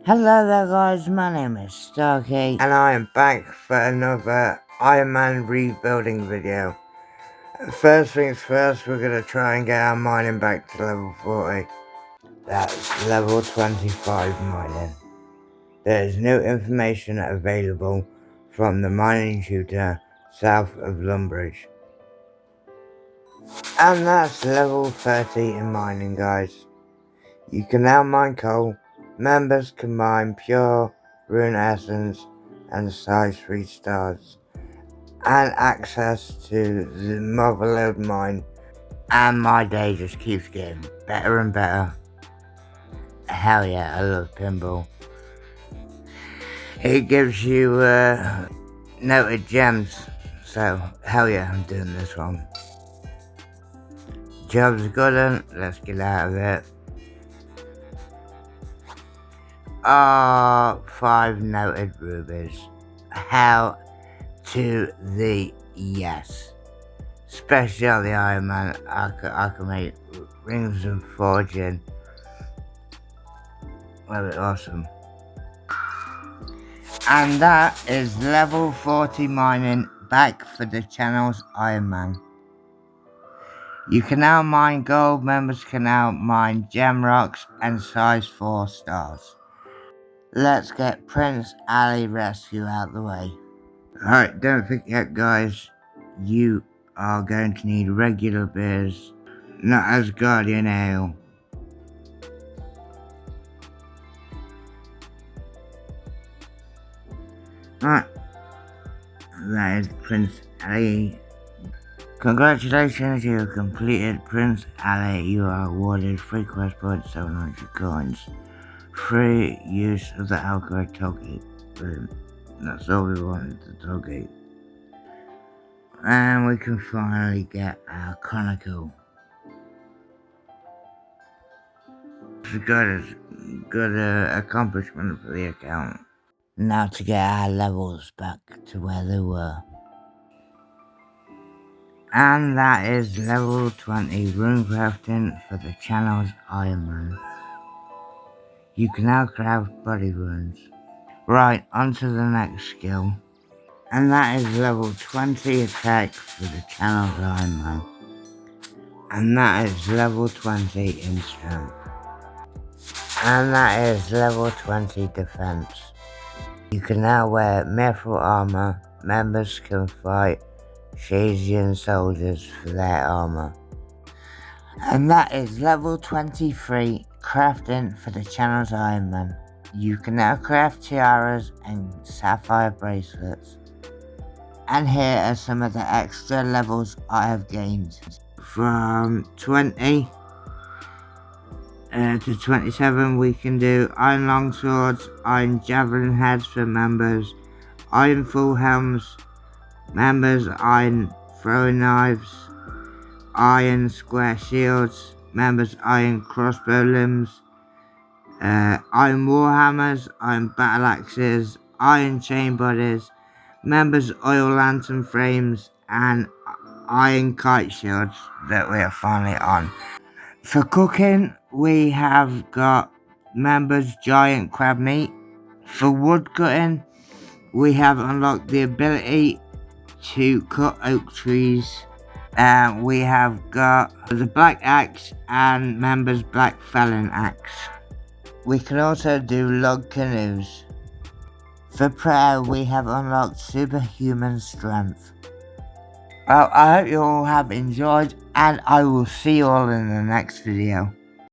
Hello there guys, my name is Starkey and I am back for another Ironman rebuilding video. First things first, we're going to try and get our mining back to level 40. That's level 25 mining. There is new information available from the mining tutor south of Lumbridge. And that's level 30 in mining, guys. You can now mine coal. Members can mine pure rune essence and size 3 stars, and access to the motherload mine. And my day just keeps getting better and better. Hell yeah, I love pinball. It gives you noted gems, so hell yeah, I'm doing this one. Job's good one, let's get out of it. 5 noted rubies. Hell to the yes. Especially on the Ironman, I can make rings of forging. That'd be awesome. And that is level 40 mining back for the channel's Ironman. You can now mine gold, members can now mine gem rocks and size 4 stars. Let's get Prince Ali Rescue out the way. Alright, don't forget guys, you are going to need regular beers, not Asgardian ale. Alright, that is Prince Ali. Congratulations, you have completed Prince Ali. You are awarded 3 quest points, 700 coins. Free use of the alcohol tollgate. Brilliant. That's all we wanted, the tollgate. And we can finally get our chronicle. It's a good accomplishment for the account. Now to get our levels back to where they were. And that is level 20 rune crafting for the channel's Ironman. You can now craft body runes. Right, on to the next skill. And that is level 20 attack for the channel's Ironman. And that is level 20 in strength. And that is level 20 defense. You can now wear mithril armor. Members can fight Shasian soldiers for their armor. And that is level 23 crafting for the channel's Ironman. You can now craft tiaras and sapphire bracelets. And here are some of the extra levels I have gained. From 20 to 27 we can do iron longswords, iron javelin heads for members, iron full helms, members iron throwing knives, iron square shields, members iron crossbow limbs, iron warhammers, iron battle axes, iron chain bodies, members oil lantern frames, and iron kite shields that we are finally on. For cooking, we have got members giant crab meat. For wood cutting, we have unlocked the ability to cut oak trees. We have got the black axe and members black felon axe. We can also do log canoes. For prayer, we have unlocked superhuman strength. Well, I hope you all have enjoyed, and I will see you all in the next video.